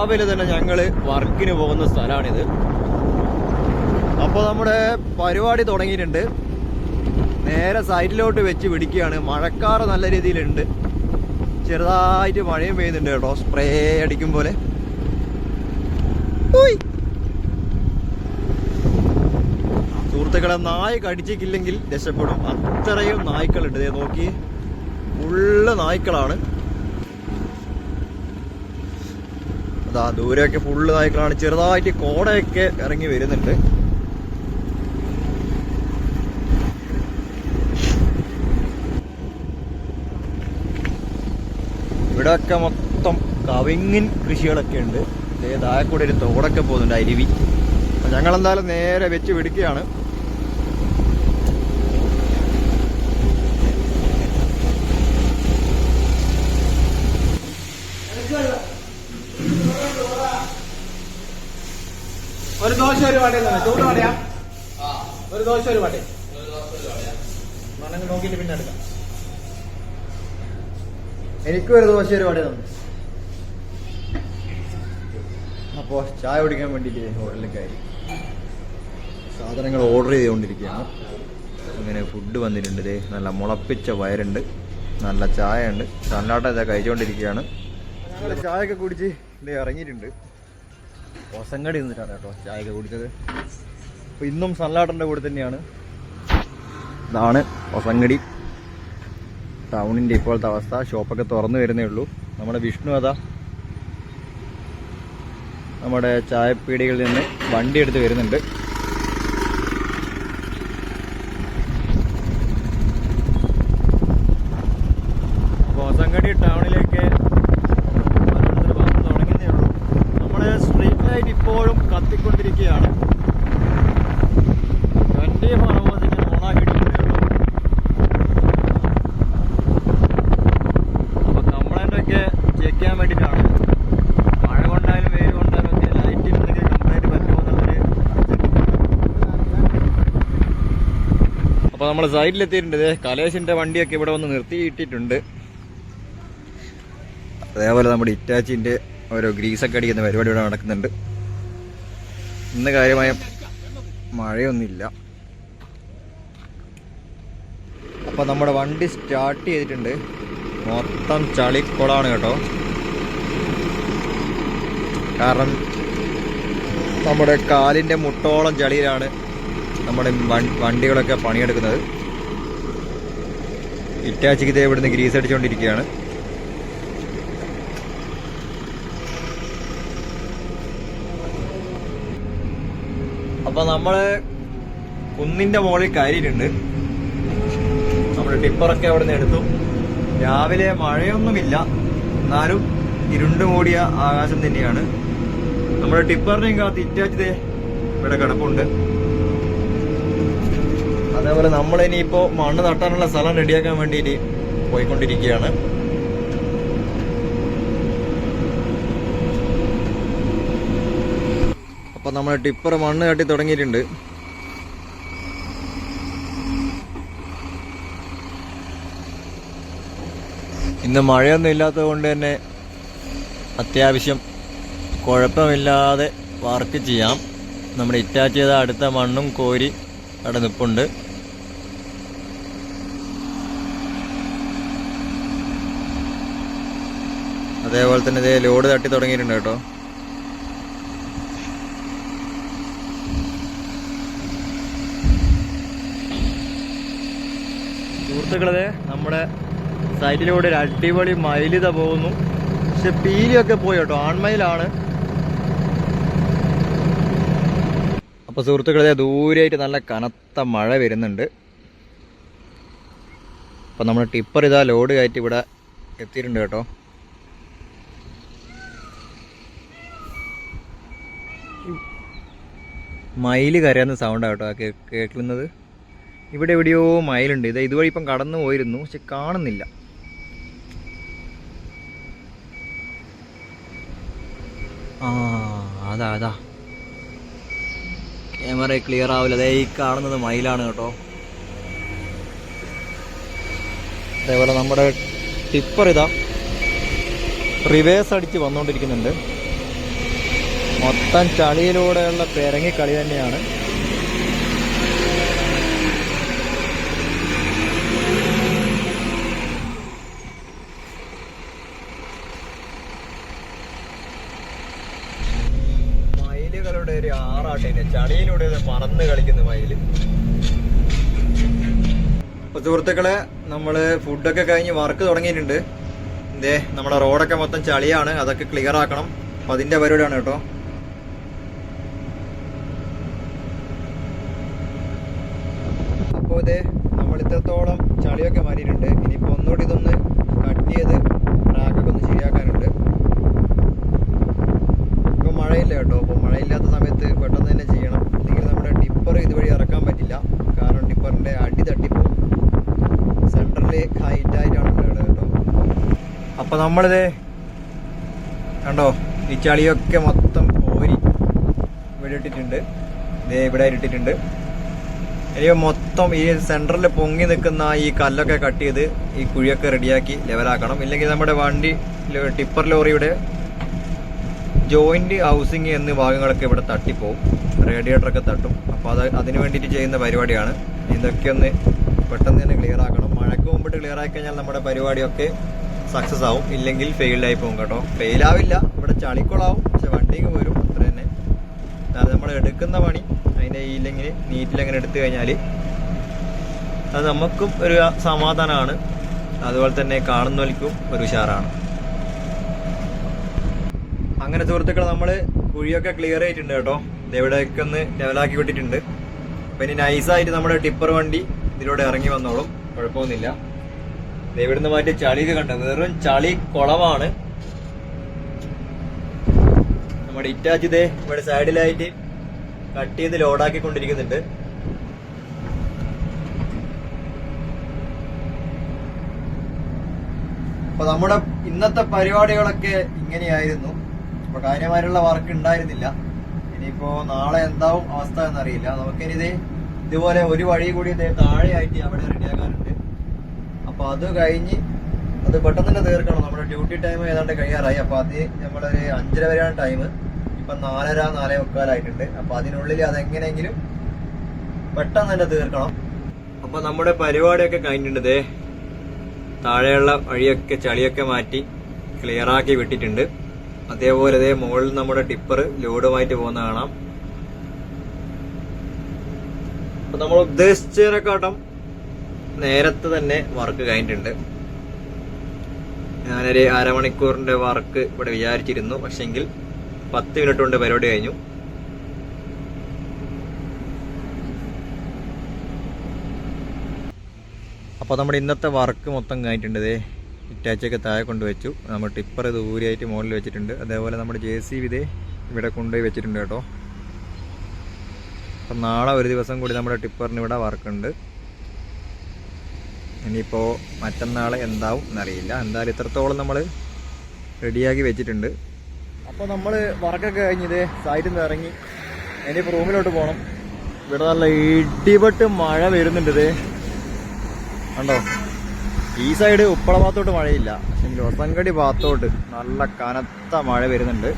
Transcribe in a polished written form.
രാവിലെ തന്നെ ഞങ്ങൾ വർക്കിന് പോകുന്ന സ്ഥലമാണിത്. അപ്പോൾ നമ്മുടെ പരിപാടി തുടങ്ങിയിട്ടുണ്ട്. നേരെ സൈറ്റിലോട്ട് വെച്ച് പിടിക്കുകയാണ്. മഴക്കാറ് നല്ല രീതിയിലുണ്ട്. ചെറുതായിട്ട് മഴയും പെയ്യുന്നുണ്ട് കേട്ടോ, സ്പ്രേ അടിക്കും പോലെ. സുഹൃത്തുക്കളെ, നായ കടിച്ചിട്ടില്ലെങ്കിൽ രക്ഷപ്പെടും. അത്രയും നായ്ക്കളുണ്ട്. ഇതേ നോക്കി, ഫുള്ള് നായ്ക്കളാണ്. അതാ ദൂരെയൊക്കെ ഫുള്ള് നായ്ക്കളാണ്. ചെറുതായിട്ട് കോടയൊക്കെ ഇറങ്ങി വരുന്നുണ്ട്. ഇവിടെയൊക്കെ മൊത്തം കവിങ്ങിൻ കൃഷികളൊക്കെ ഉണ്ട്. താഴെക്കൂടെ ഒരു തോടൊക്കെ പോകുന്നുണ്ട്, അരുവി. ഞങ്ങളെന്തായാലും നേരെ വെച്ച് പിടിക്കുകയാണ്. ഒരു ദോശ ഒരു വട ചൂട് വടയാ. ഒരു ദോശ ഒരു വട നോക്കിയിട്ട് പിന്നെ എടുക്കാം. എനിക്കും ഒരു ദോശ ഒരു വട തന്നു. അപ്പോൾ ചായ കുടിക്കാൻ വേണ്ടിയിട്ട് ഹോട്ടലിലേക്ക് ആയി സാധനങ്ങൾ ഓർഡർ ചെയ്തുകൊണ്ടിരിക്കുകയാണ്. അങ്ങനെ ഫുഡ് വന്നിട്ടുണ്ട്. ഇതേ നല്ല മുളപ്പിച്ച വയറുണ്ട്, നല്ല ചായ ഉണ്ട്. സലാഡ് ഇതാ കഴിച്ചുകൊണ്ടിരിക്കുകയാണ്. നല്ല ചായയൊക്കെ കുടിച്ച് ഇതേ ഇറങ്ങിയിട്ടുണ്ട്. ഒസങ്ങടി നിന്നിട്ടാണ് കേട്ടോ ചായയൊക്കെ കുടിച്ചത്. അപ്പോൾ ഇന്നും സലാഡിൻ്റെ കൂടെ തന്നെയാണ്. ഇതാണ് ഒസങ്ങടി ടൗണിൻ്റെ ഇപ്പോഴത്തെ അവസ്ഥ. ഷോപ്പൊക്കെ തുറന്നു വരുന്നേ ഉള്ളൂ. നമ്മുടെ വിഷ്ണു അതാ നമ്മുടെ ചായപ്പീടികളിൽ നിന്ന് വണ്ടി എടുത്ത് വരുന്നുണ്ട്. ഒസങ്ങടി ടൗണിലേക്ക് വന്നു തുടങ്ങുന്നേ ഉള്ളൂ. നമ്മുടെ സ്ട്രീറ്റ് ലൈറ്റ് ഇപ്പോഴും കത്തിക്കൊണ്ടിരിക്കുകയാണ്. 24 hours ഇങ്ങനെ ഓണാക്കിയിട്ടുണ്ട്. അപ്പൊ കംപ്ലൈന്റ് ഒക്കെ ചെക്ക് ചെയ്യാൻ വേണ്ടിയിട്ടാണ്. മഴ കൊണ്ടായാലും വെയിൽ കൊണ്ടായാലും ഒക്കെ ലൈറ്റിന് എന്തെങ്കിലും കംപ്ലൈന്റ് പറ്റുമോ എന്നുള്ളൊരു. അപ്പൊ നമ്മൾ സൈഡിലെത്തിയിട്ടുണ്ട്. കലേഷിന്റെ വണ്ടിയൊക്കെ ഇവിടെ വന്ന് നിർത്തിയിട്ടിട്ടുണ്ട്. അതേപോലെ നമ്മുടെ ഇറ്റാച്ചിന്റെ ഓരോ ഗ്രീസൊക്കെ അടിക്കുന്ന പരിപാടി ഇവിടെ നടക്കുന്നുണ്ട്. ഇന്ന് കാര്യമായ മഴയൊന്നുമില്ല. അപ്പൊ നമ്മുടെ വണ്ടി സ്റ്റാർട്ട് ചെയ്തിട്ടുണ്ട്. മൊത്തം ചളിക്കുളമാണ് കേട്ടോ. കാരണം നമ്മുടെ കാലിന്റെ മുട്ടോളം ചളിയിലാണ് നമ്മുടെ വണ്ടികളൊക്കെ പണിയെടുക്കുന്നത്. ഇറ്റാച്ചിക്ക് ഇതേ ഇവിടുന്ന് ഗ്രീസ് അടിച്ചുകൊണ്ടിരിക്കുകയാണ്. അപ്പൊ നമ്മള് കുന്നിന്റെ മുകളിൽ കയറിയിട്ടുണ്ട്. നമ്മുടെ ടിപ്പറൊക്കെ അവിടെ നിന്ന് എടുത്തു. രാവിലെ മഴയൊന്നുമില്ല, എന്നാലും ഇരുണ്ട് മൂടിയ ആകാശം തന്നെയാണ്. നമ്മുടെ ടിപ്പറിനെയും കാത്ത് ഇറ്റാച്ചതേ ഇവിടെ കിടപ്പുണ്ട്. അതേപോലെ നമ്മളിനിയിപ്പോ മണ്ണ് തട്ടാനുള്ള സ്ഥലം റെഡിയാക്കാൻ വേണ്ടിയിട്ട് പോയിക്കൊണ്ടിരിക്കുകയാണ്. അപ്പൊ നമ്മുടെ ടിപ്പർ മണ്ണ് തട്ടി തുടങ്ങിയിട്ടുണ്ട്. ഇന്ന് മഴയൊന്നും ഇല്ലാത്തത് കൊണ്ട് തന്നെ അത്യാവശ്യം കുഴപ്പമില്ലാതെ വർക്ക് ചെയ്യാം. നമ്മുടെ ഇറ്റാച്ച് ചെയ്ത അടുത്ത മണ്ണും കോരി അവിടെ നിൽപ്പുണ്ട്. അതേപോലെ തന്നെ ഇതേ ലോഡ് തട്ടി തുടങ്ങിയിട്ടുണ്ട് കേട്ടോ. സുഹൃത്തുക്കളെ, നമ്മുടെ സൈറ്റിലൂടെ ഒരു അടിപൊളി മയിലിത പോകുന്നു. പക്ഷെ പീലിയൊക്കെ പോയി കേട്ടോ, ആൺമയിലാണ്. അപ്പൊ സുഹൃത്തുക്കളെ, ദൂരെയായിട്ട് നല്ല കനത്ത മഴ വരുന്നുണ്ട്. അപ്പൊ നമ്മുടെ ടിപ്പർ ഇതാ ലോഡ് കയറ്റി ഇവിടെ എത്തിയിട്ടുണ്ട് കേട്ടോ. മയില് കരയുന്ന സൗണ്ടാണ് കേട്ടോ കേൾക്കുന്നത്. ഇവിടെ എവിടെയോ മയിലുണ്ട്. ഇതുവഴി ഇപ്പം കടന്നു പോയിരുന്നു, പക്ഷെ കാണുന്നില്ല. അതാ ക്യാമറ ക്ലിയർ ആവില്ല. അതേ ഈ കാണുന്നത് മയിലാണ് കേട്ടോ. അതേപോലെ നമ്മുടെ ടിപ്പർ ഇതാ റിവേഴ്സ് അടിച്ച് വന്നുകൊണ്ടിരിക്കുന്നുണ്ട്. മൊത്തം ചളിയിലൂടെയുള്ള പെരങ്ങി കളി തന്നെയാണ്. മയിലുകളുടെ ഒരു ആറാട്ടെ, ചളിയിലൂടെ പറന്ന് കളിക്കുന്ന മയില്. അപ്പൊ സുഹൃത്തുക്കളെ, നമ്മള് ഫുഡൊക്കെ കഴിഞ്ഞ് വർക്ക് തുടങ്ങിയിട്ടുണ്ട്. ഇതേ നമ്മുടെ റോഡൊക്കെ മൊത്തം ചളിയാണ്, അതൊക്കെ ക്ലിയർ ആക്കണം. അപ്പൊ അതിന്റെ പരിപാടിയാണ് കേട്ടോ. അപ്പോൾ ഇതേ നമ്മൾ ഇത്രത്തോളം ചളിയൊക്കെ മാറിയിട്ടുണ്ട്. ഇനിയിപ്പോൾ ഒന്നുകൂടി ഇതൊന്ന് കട്ട് ചെയ്ത് ട്രാക്കൊക്കെ ഒന്ന് ശരിയാക്കാനുണ്ട്. ഇപ്പോൾ മഴയില്ല കേട്ടോ. അപ്പോൾ മഴയില്ലാത്ത സമയത്ത് പെട്ടെന്ന് തന്നെ ചെയ്യണം, അല്ലെങ്കിൽ നമ്മുടെ ടിപ്പർ ഇതുവഴി ഇറക്കാൻ പറ്റില്ല. കാരണം ടിപ്പറിൻ്റെ അടി തട്ടിപ്പോവും. സെൻട്രല് ഹൈറ്റായിട്ടാണ് ഉള്ളത് കേട്ടോ. അപ്പോൾ നമ്മളിത് കണ്ടോ, ഈ ചളിയൊക്കെ മൊത്തം കോരി ഇവിടെ ഇട്ടിട്ടുണ്ട്. ഇതേ ഇവിടെ ഇട്ടിട്ടുണ്ട്. ഇനി മൊത്തം ഈ സെൻറ്ററിൽ പൊങ്ങി നിൽക്കുന്ന ഈ കല്ലൊക്കെ കട്ട് ചെയ്ത് ഈ കുഴിയൊക്കെ റെഡിയാക്കി ലെവലാക്കണം. ഇല്ലെങ്കിൽ നമ്മുടെ വണ്ടി ടിപ്പർ ലോറിയുടെ ജോയിന്റ് ഹൗസിങ് എന്നീ ഭാഗങ്ങളൊക്കെ ഇവിടെ തട്ടിപ്പോവും, റേഡിയേറ്ററൊക്കെ തട്ടും. അപ്പോൾ അതിന് വേണ്ടിയിട്ട് ചെയ്യുന്ന പരിപാടിയാണ്. ഇതൊക്കെ ഒന്ന് പെട്ടെന്ന് തന്നെ ക്ലിയർ ആക്കണം. മഴയ്ക്ക് മുമ്പിട്ട് ക്ലിയർ ആക്കി കഴിഞ്ഞാൽ നമ്മുടെ പരിപാടിയൊക്കെ സക്സസ് ആവും. ഇല്ലെങ്കിൽ ഫെയിൽഡായി പോകും കേട്ടോ. ഫെയിലാവില്ല, ഇവിടെ ചളിക്കുളാവും, പക്ഷെ വണ്ടിക്ക് വരും, അത്ര തന്നെ. അതായത് നമ്മൾ എടുക്കുന്ന പണി അതിൻ്റെ ഇല്ലെങ്കിൽ നീറ്റിലങ്ങനെ എടുത്തു കഴിഞ്ഞാൽ അത് നമുക്കും ഒരു സമാധാനമാണ്, അതുപോലെ തന്നെ കാണുന്നവർക്കും ഒരു ഉഷാറാണ്. അങ്ങനെ സുഹൃത്തുക്കളെ, നമ്മൾ കുഴിയൊക്കെ ക്ലിയർ ചെയ്തിട്ടുണ്ട് കേട്ടോ. ഇതെവിടെയൊക്കെ ഒന്ന് ലെവലാക്കി വിട്ടിട്ടുണ്ട്. അപ്പം ഇനി നൈസായിട്ട് നമ്മുടെ ടിപ്പർ വണ്ടി ഇതിലൂടെ ഇറങ്ങി വന്നോളും, കുഴപ്പമൊന്നുമില്ല. ഇവിടുന്ന് മാറ്റി ചളിയൊക്കെ കണ്ട വെറും ചളി കുളമാണ്. നമ്മുടെ ഇറ്റാച്ച് ഇതേ ഇവിടെ സൈഡിലായിട്ട് കട്ട് ചെയ്ത് ലോഡാക്കിക്കൊണ്ടിരിക്കുന്നുണ്ട്. അപ്പൊ നമ്മുടെ ഇന്നത്തെ പരിപാടികളൊക്കെ ഇങ്ങനെയായിരുന്നു. അപ്പൊ കാര്യമായിട്ടുള്ള വർക്ക് ഉണ്ടായിരുന്നില്ല. ഇനിയിപ്പോ നാളെ എന്താവും അവസ്ഥ എന്നറിയില്ല. നമുക്കിനി ഇതുപോലെ ഒരു വഴി കൂടി താഴെയായിട്ട് അവിടെ റെഡിയാക്കാനുണ്ട്. അപ്പൊ അത് കഴിഞ്ഞ് അത് പെട്ടെന്ന് തന്നെ തീർക്കണം. നമ്മുടെ ഡ്യൂട്ടി ടൈം ഏതാണ്ട് കഴിയാറായി. അപ്പൊ അത് നമ്മളൊരു 5:30 വരെയാണ് ടൈം. ഇപ്പൊ 4:30, 4:45 അപ്പൊ അതിനുള്ളിൽ അതെങ്ങനെയെങ്കിലും പെട്ടെന്ന് തന്നെ തീർക്കണം. അപ്പൊ നമ്മുടെ പരിപാടിയൊക്കെ കഴിഞ്ഞിട്ടുണ്ട്. താഴെയുള്ള വഴിയൊക്കെ ചളിയൊക്കെ മാറ്റി ക്ലിയർ ആക്കി വിട്ടിട്ടുണ്ട്. അതേപോലെ മുകളിൽ നമ്മുടെ ടിപ്പർ ലോഡുമായിട്ട് പോകുന്ന കാണാം. അപ്പൊ നമ്മൾ ഉദ്ദേശിച്ചതിനെക്കാട്ടും നേരത്തെ തന്നെ വർക്ക് കഴിഞ്ഞിട്ടുണ്ട്. ഞാനൊരു അരമണിക്കൂറിന്റെ വർക്ക് ഇവിടെ വിചാരിച്ചിരുന്നു, പക്ഷെങ്കിൽ 10 മിനിറ്റ് കൊണ്ട് പരിപാടി കഴിഞ്ഞു. അപ്പോൾ നമ്മുടെ ഇന്നത്തെ വർക്ക് മൊത്തം കഴിഞ്ഞിട്ടുണ്ട്. ഇറ്റാച്ചൊക്കെ താഴെ കൊണ്ടുവച്ചു. നമ്മൾ ടിപ്പർ ദൂരെയായിട്ട് മുകളിൽ വെച്ചിട്ടുണ്ട്. അതേപോലെ നമ്മുടെ JCB ഇവിടെ കൊണ്ടുപോയി വെച്ചിട്ടുണ്ട് കേട്ടോ. അപ്പം നാളെ ഒരു ദിവസം കൂടി നമ്മുടെ ടിപ്പറിന് ഇവിടെ വർക്കുണ്ട്. ഇനിയിപ്പോൾ മറ്റന്നാൾ എന്താവും എന്നറിയില്ല. എന്തായാലും ഇത്രത്തോളം നമ്മൾ റെഡിയാക്കി വെച്ചിട്ടുണ്ട്. അപ്പോൾ നമ്മൾ വർക്കൊക്കെ കഴിഞ്ഞത് സൈറ്റിൽ നിന്ന് ഇറങ്ങി ഇനിയിപ്പോൾ റൂമിലോട്ട് പോകണം. ഇവിടെ നല്ല ഇടിപെട്ട് മഴ വരുന്നുണ്ട്. കണ്ടോ, ഈ സൈഡ് ഉപ്പള ഭാഗത്തോട്ട് മഴയില്ല, പക്ഷെ ഒസങ്കടി ഭാഗത്തോട്ട് നല്ല കനത്ത മഴ വരുന്നുണ്ട്.